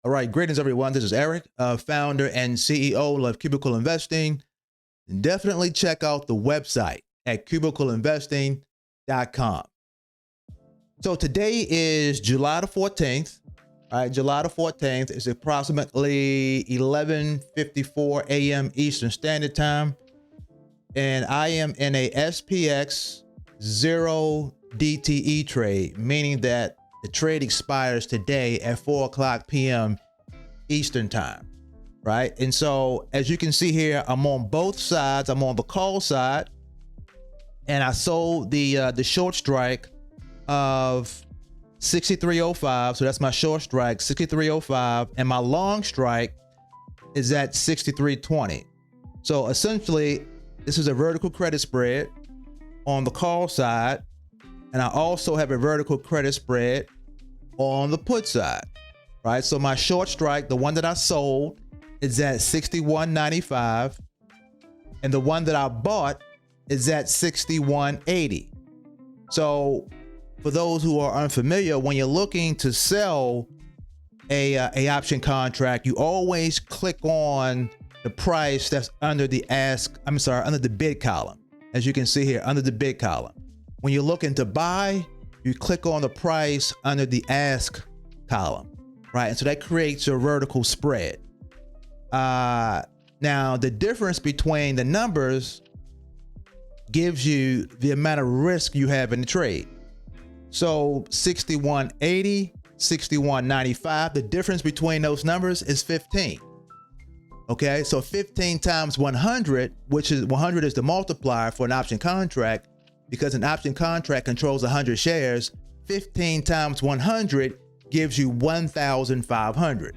All right, greetings everyone. This is Eric, founder and CEO of Cubicle Investing. Definitely check out the website at cubicleinvesting.com. So today is July the 14th. All right, July the 14th is approximately 11:54 a.m. Eastern Standard Time. And I am in a SPX 0 DTE trade, meaning that the trade expires today at 4:00 p.m. Eastern Time, right? And so as you can see here, I'm on both sides. I'm on the call side, and I sold the short strike of 63.05. So that's my short strike, 63.05, and my long strike is at 63.20. So essentially, this is a vertical credit spread on the call side, and I also have a vertical credit spread on the put side, right? So my short strike, the one that I sold, is at 61.95, and the one that I bought is at 61.80. So for those who are unfamiliar, when you're looking to sell a option contract, you always click on the price that's under the under the bid column. As you can see here, under the bid column. When you're looking to buy, you click on the price under the ask column, right? And so that creates a vertical spread. Now, the difference between the numbers gives you the amount of risk you have in the trade. So 61.80, 61.95, the difference between those numbers is 15. Okay, so 15 times 100, which is 100 is the multiplier for an option contract, because an option contract controls 100 shares. 15 times 100 gives you 1,500.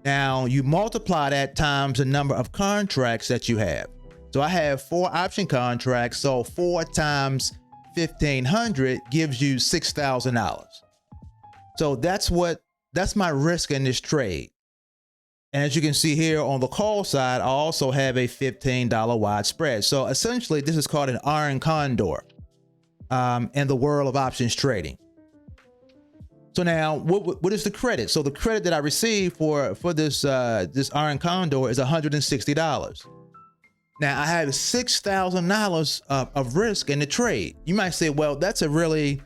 Now you multiply that times the number of contracts that you have. So I have 4 option contracts, so 4 times 1,500 gives you $6,000. So that's my risk in this trade. And as you can see here on the call side, I also have a $15 wide spread. So essentially, this is called an iron condor in the world of options trading. So now, what is the credit? So the credit that I received for this this iron condor is $160. Now I have $6,000 of risk in the trade. You might say, well, that's a really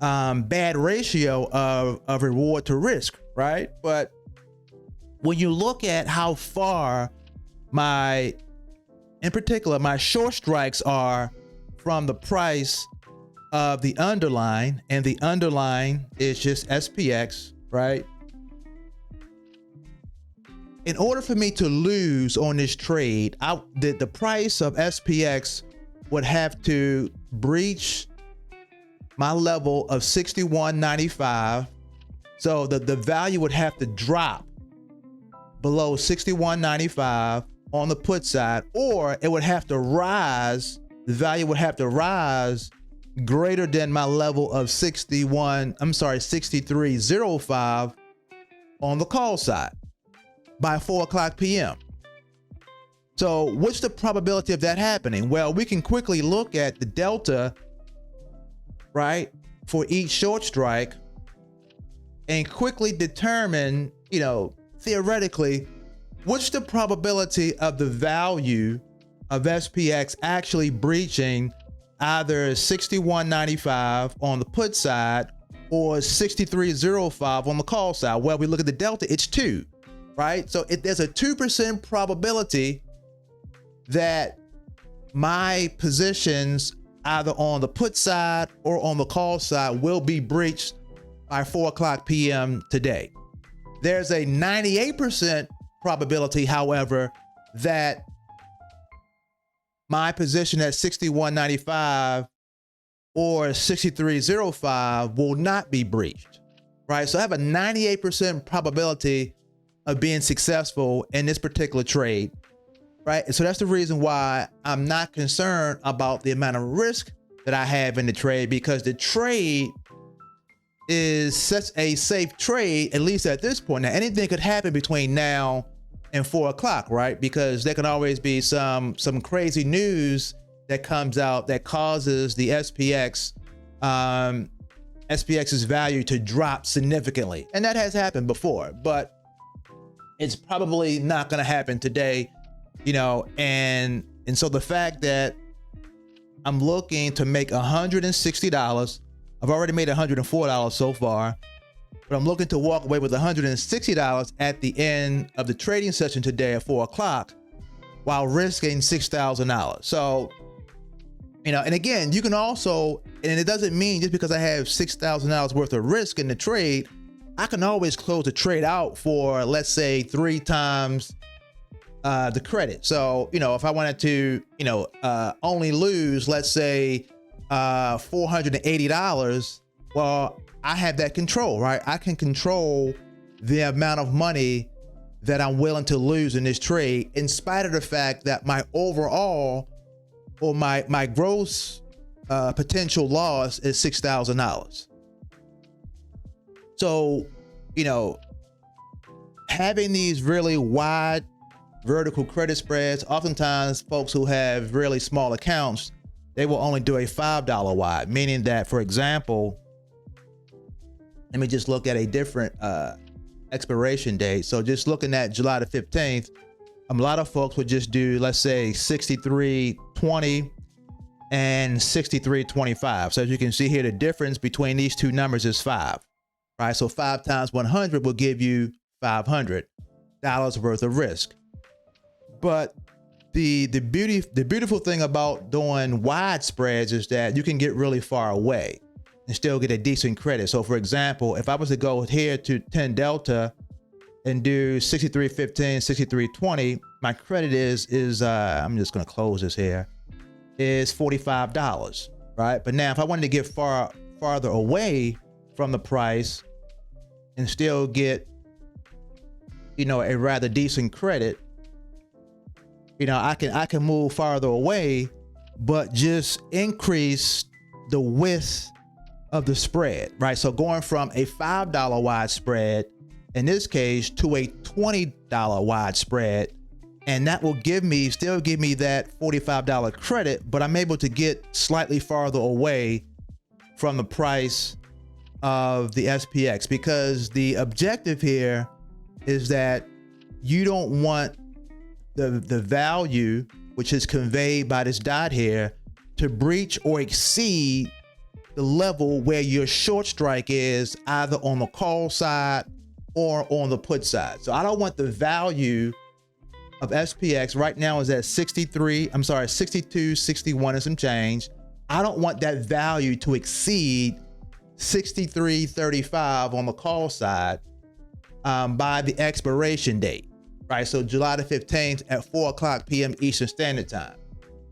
bad ratio of reward to risk, right? But when you look at how far in particular, my short strikes are from the price of the underlying, and the underlying is just SPX, right? In order for me to lose on this trade, the price of SPX would have to breach my level of 61.95. So the value would have to drop below 61.95 on the put side, or it would have to rise, the value would have to rise greater than my level of 63.05 on the call side by 4:00 p.m. So what's the probability of that happening? Well, we can quickly look at the delta, right, for each short strike and quickly determine, theoretically, what's the probability of the value of SPX actually breaching either 61.95 on the put side or 63.05 on the call side? Well, we look at the delta, it's 2, right? So there's a 2% probability that my positions either on the put side or on the call side will be breached by 4:00 p.m. today. There's a 98% probability, however, that my position at 61.95 or 63.05 will not be breached, right? So I have a 98% probability of being successful in this particular trade, right? And so that's the reason why I'm not concerned about the amount of risk that I have in the trade, because the trade is such a safe trade, at least at this point. Now, anything could happen between now and 4:00, right? Because there can always be some crazy news that comes out that causes the SPX's value to drop significantly. And that has happened before. But it's probably not going to happen today, you know, and so the fact that I'm looking to make $160, I've already made $104 so far, but I'm looking to walk away with $160 at the end of the trading session today at 4 o'clock while risking $6,000. So, you know, and again, you can also, and it doesn't mean just because I have $6,000 worth of risk in the trade, I can always close the trade out for, let's say, 3 times the credit. So, you know, if I wanted to, you know, only lose, let's say, $480, well, I have that control, right? I can control the amount of money that I'm willing to lose in this trade, in spite of the fact that my overall or my gross potential loss is $6,000. So, you know, having these really wide vertical credit spreads, oftentimes folks who have really small accounts, they will only do a $5 wide, meaning that, for example, let me just look at a different expiration date. So just looking at July the 15th, a lot of folks would just do, let's say, 63.20 and 63.25. So as you can see here, the difference between these two numbers is 5, right? So 5 times 100 will give you $500 worth of risk. But the beautiful thing about doing wide spreads is that you can get really far away and still get a decent credit. So for example, if I was to go here to 10 Delta and do 63.15, 63.20, my credit is I'm just gonna close this here, is $45, right? But now if I wanted to get farther away from the price and still get, you know, a rather decent credit, you know, I can move farther away, but just increase the width of the spread, right? So going from a $5 wide spread, in this case, to a $20 wide spread, and that will still give me that $45 credit, but I'm able to get slightly farther away from the price of the SPX, because the objective here is that you don't want the value, which is conveyed by this dot here, to breach or exceed the level where your short strike is, either on the call side or on the put side. So I don't want the value of SPX right now is at 62, 61 and some change. I don't want that value to exceed 63.35 on the call side by the expiration date, right? So July the 15th at 4 o'clock p.m. Eastern Standard Time.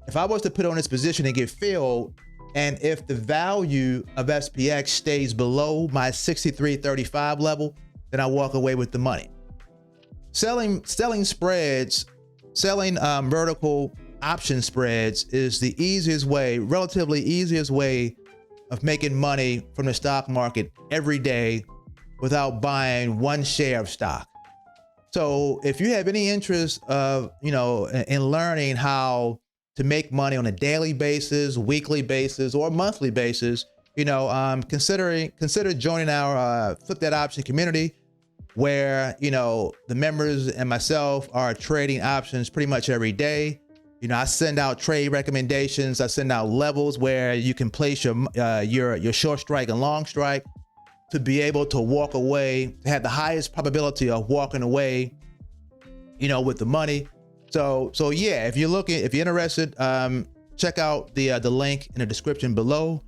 If I was to put on this position and get filled, and if the value of SPX stays below my 63.35 level, then I walk away with the money. Selling spreads, selling vertical option spreads is the easiest way, relatively easiest way of making money from the stock market every day without buying one share of stock. So if you have any interest of, you know, in learning how to make money on a daily basis, weekly basis, or monthly basis, you know, consider joining our Flip That Option community, where, you know, the members and myself are trading options pretty much every day. You know, I send out trade recommendations. I send out levels where you can place your short strike and long strike to be able to walk away, to have the highest probability of walking away, you know, with the money. So yeah, if you're interested, check out the link in the description below,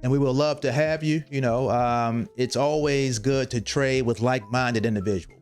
and we will love to have you. You know, it's always good to trade with like-minded individuals.